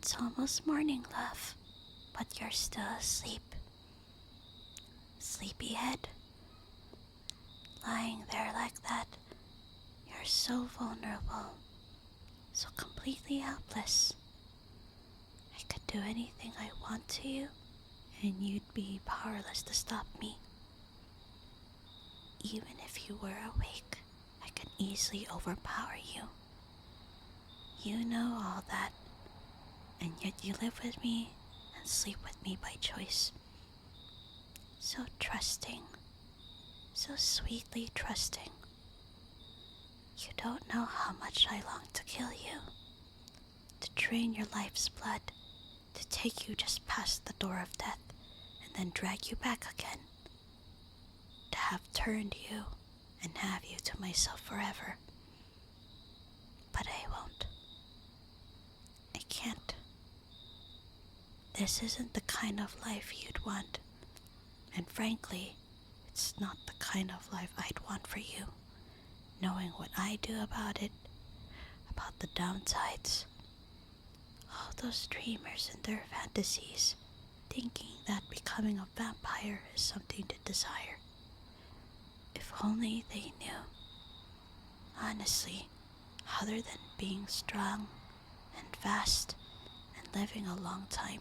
It's almost morning, love, but you're still asleep. Sleepyhead, lying there like that, you're so vulnerable, so completely helpless. I could do anything I want to you, and you'd be powerless to stop me. Even if you were awake, I could easily overpower you. You know all that, and yet you live with me and sleep with me by choice. So trusting, so sweetly trusting. You don't know how much I long to kill you, to drain your life's blood, to take you just past the door of death and then drag you back again, to have turned you and have you to myself forever. But I won't. I can't. This isn't the kind of life you'd want, and frankly, it's not the kind of life I'd want for you, knowing what I do about it, about the downsides. All those dreamers and their fantasies, thinking that becoming a vampire is something to desire. If only they knew, honestly, other than being strong and fast and living a long time,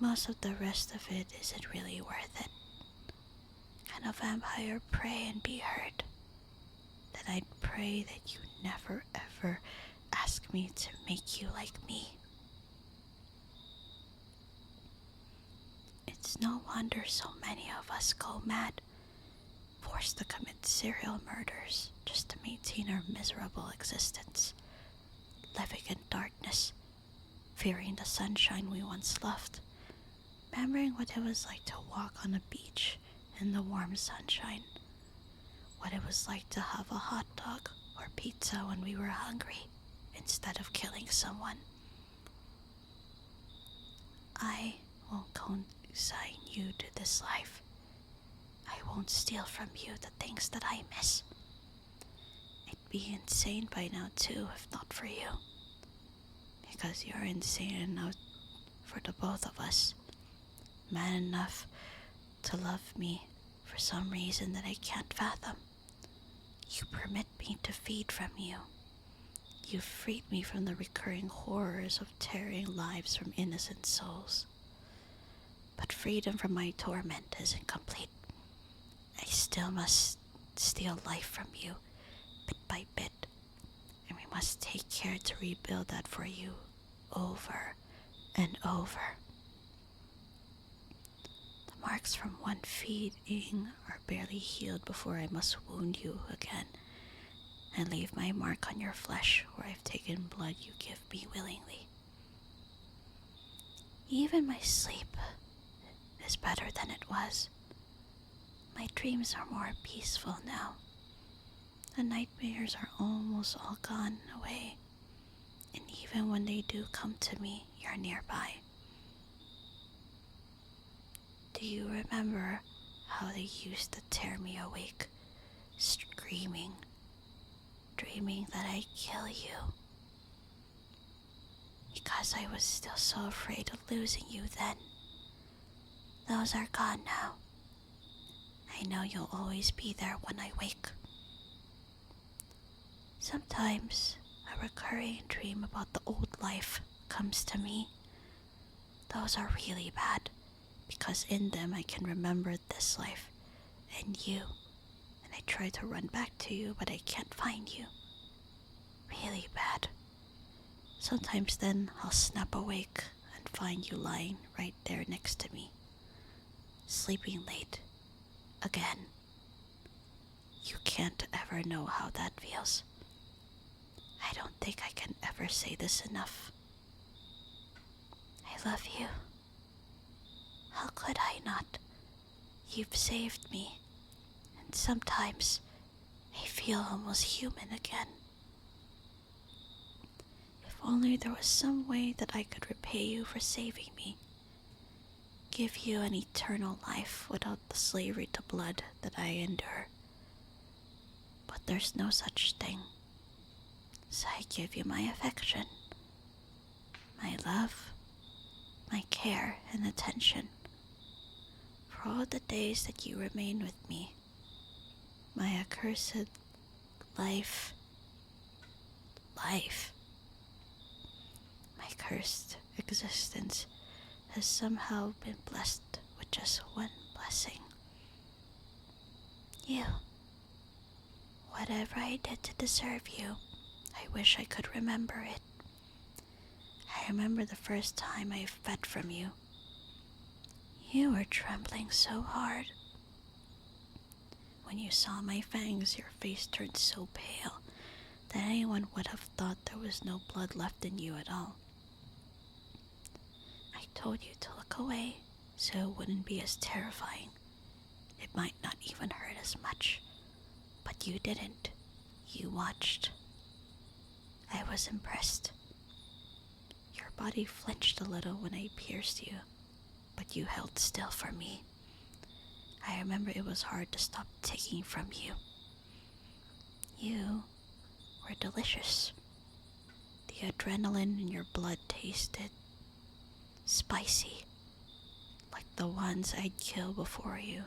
most of the rest of it isn't really worth it. Can a vampire pray and be heard? Then I'd pray that you never ever ask me to make you like me. It's no wonder so many of us go mad, forced to commit serial murders just to maintain our miserable existence, living in darkness, fearing the sunshine we once loved, remembering what it was like to walk on a beach in the warm sunshine, what it was like to have a hot dog or pizza when we were hungry instead of killing someone. I won't consign you to this life. I won't steal from you the things that I miss. I'd be insane by now too if not for you. Because you're insane enough for the both of us. Man enough to love me for some reason that I can't fathom. You permit me to feed from you. You've freed me from the recurring horrors of tearing lives from innocent souls. But freedom from my torment isn't complete. I still must steal life from you, bit by bit, and we must take care to rebuild that for you over and over. The marks from one feeding are barely healed before I must wound you again and leave my mark on your flesh where I've taken blood you give me willingly. Even my sleep is better than it was. My dreams are more peaceful now. The nightmares are almost all gone away, and even when they do come to me, you're nearby. Do you remember how they used to tear me awake, screaming, dreaming that I'd kill you? Because I was still so afraid of losing you then. Those are gone now. I know you'll always be there when I wake. Sometimes a recurring dream about the old life comes to me. Those are really bad, because in them I can remember this life and you, and I try to run back to you, but I can't find you. Really bad. Sometimes then I'll snap awake and find you lying right there next to me, sleeping late, again. You can't ever know how that feels. I don't think I can ever say this enough. I love you. How could I not? You've saved me, and sometimes I feel almost human again. If only there was some way that I could repay you for saving me. Give you an eternal life without the slavery to blood that I endure. But there's no such thing. So I give you my affection, my love, my care and attention, for all the days that you remain with me. My accursed life, my cursed existence has somehow been blessed with just one blessing. You. Whatever I did to deserve you, I wish I could remember it. I remember the first time I fed from you. You were trembling so hard. When you saw my fangs, your face turned so pale that anyone would have thought there was no blood left in you at all. I told you to look away so it wouldn't be as terrifying. It might not even hurt as much. But you didn't. You watched. I was impressed. Your body flinched a little when I pierced you, but you held still for me. I remember it was hard to stop taking from you. You were delicious. The adrenaline in your blood tasted spicy, like the ones I'd kill before you.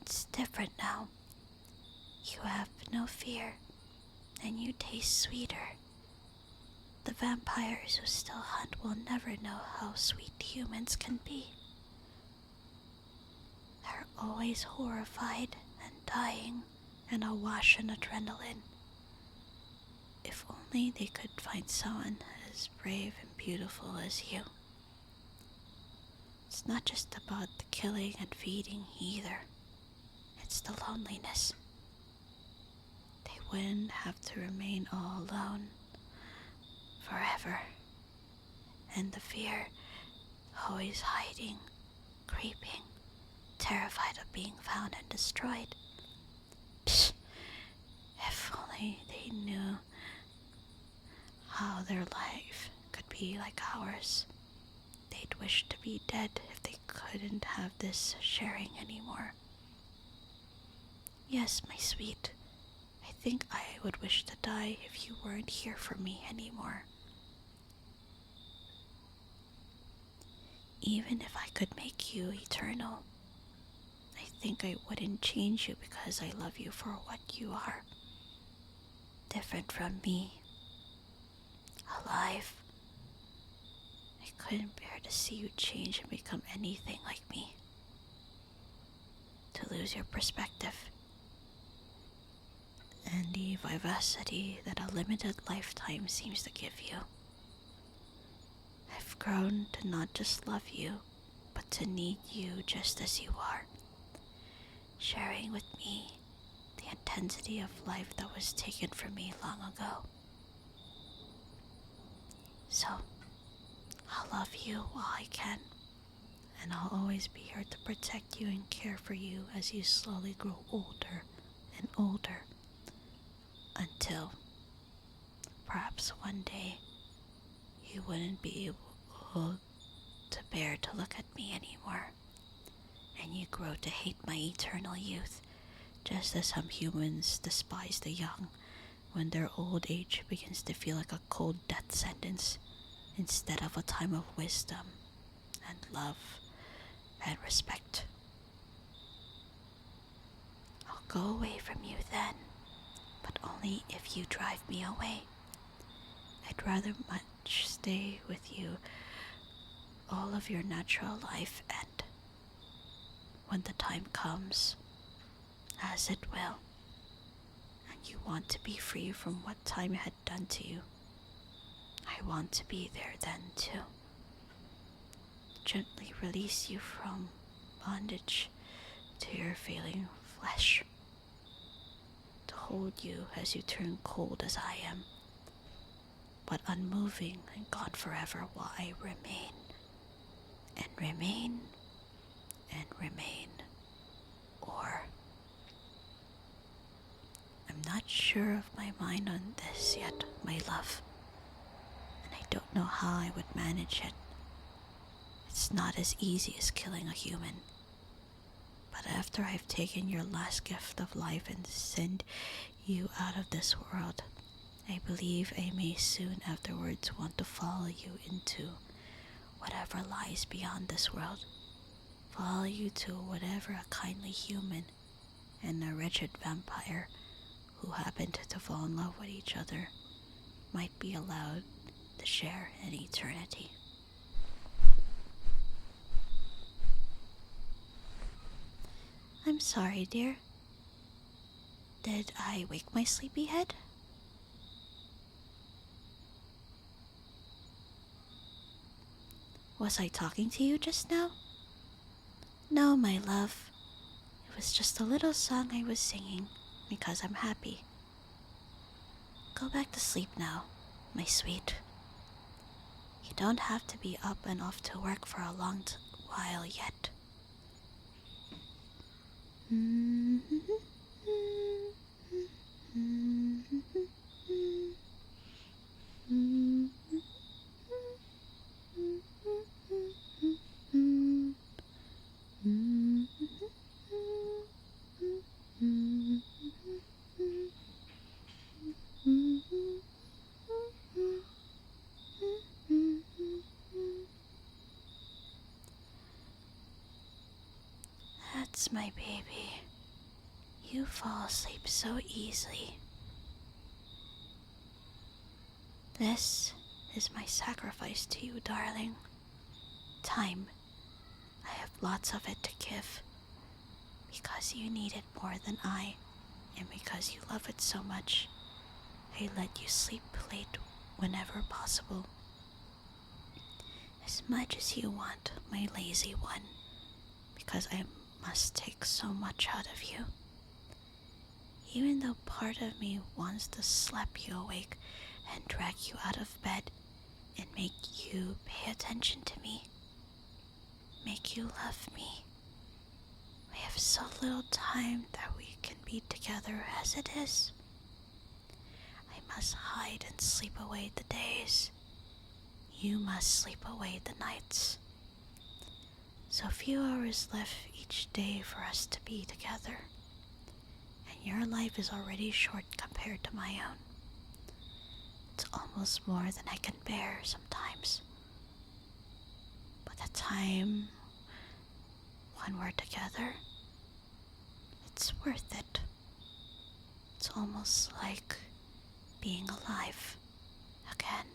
It's different now. You have no fear, and you taste sweeter. The vampires who still hunt will never know how sweet humans can be. They're always horrified and dying and awash in adrenaline. If only they could find someone as brave and beautiful as you. It's not just about the killing and feeding either. It's the loneliness. They wouldn't have to remain all alone forever. And the fear, always hiding, creeping, terrified of being found and destroyed. Psst. If only they knew how their life could be like ours. They'd wish to be dead if they couldn't have this sharing anymore. Yes, my sweet, I think I would wish to die if you weren't here for me anymore. Even if I could make you eternal, I think I wouldn't change you because I love you for what you are. Different from me. Alive. I couldn't bear to see you change and become anything like me. To lose your perspective. And the vivacity that a limited lifetime seems to give you. I've grown to not just love you, but to need you just as you are. Sharing with me the intensity of life that was taken from me long ago. So, I'll love you while I can, and I'll always be here to protect you and care for you as you slowly grow older and older, until perhaps one day you wouldn't be able to bear to look at me anymore, and you grow to hate my eternal youth, just as some humans despise the young when their old age begins to feel like a cold death sentence instead of a time of wisdom and love and respect. I'll go away from you then, but only if you drive me away. I'd rather much stay with you all of your natural life, and when the time comes, as it will, and you want to be free from what time had done to you, I want to be there then too. Gently release you from bondage to your failing flesh. To hold you as you turn cold as I am, but unmoving and gone forever while I remain, and remain, and remain. Or, I'm not sure of my mind on this yet, my love. And I don't know how I would manage it. It's not as easy as killing a human. But after I've taken your last gift of life and sent you out of this world, I believe I may soon afterwards want to follow you into whatever lies beyond this world. Follow you to whatever a kindly human and a wretched vampire who happened to fall in love with each other might be allowed to share in eternity. I'm sorry, dear. Did I wake my sleepyhead? Was I talking to you just now? No, my love. It was just a little song I was singing because I'm happy. Go back to sleep now, my sweet. You don't have to be up and off to work for a long while yet. That's my baby. You fall asleep so easily. This is my sacrifice to you, darling. Time. I have lots of it to give. Because you need it more than I, and because you love it so much, I let you sleep late whenever possible. As much as you want, my lazy one, because I must take so much out of you. Even though part of me wants to slap you awake and drag you out of bed and make you pay attention to me, make you love me. We have so little time that we can be together as it is. I must hide and sleep away the days. You must sleep away the nights. So few hours left each day for us to be together. And your life is already short compared to my own. It's almost more than I can bear sometimes. But the time when we're together, it's worth it. It's almost like being alive again.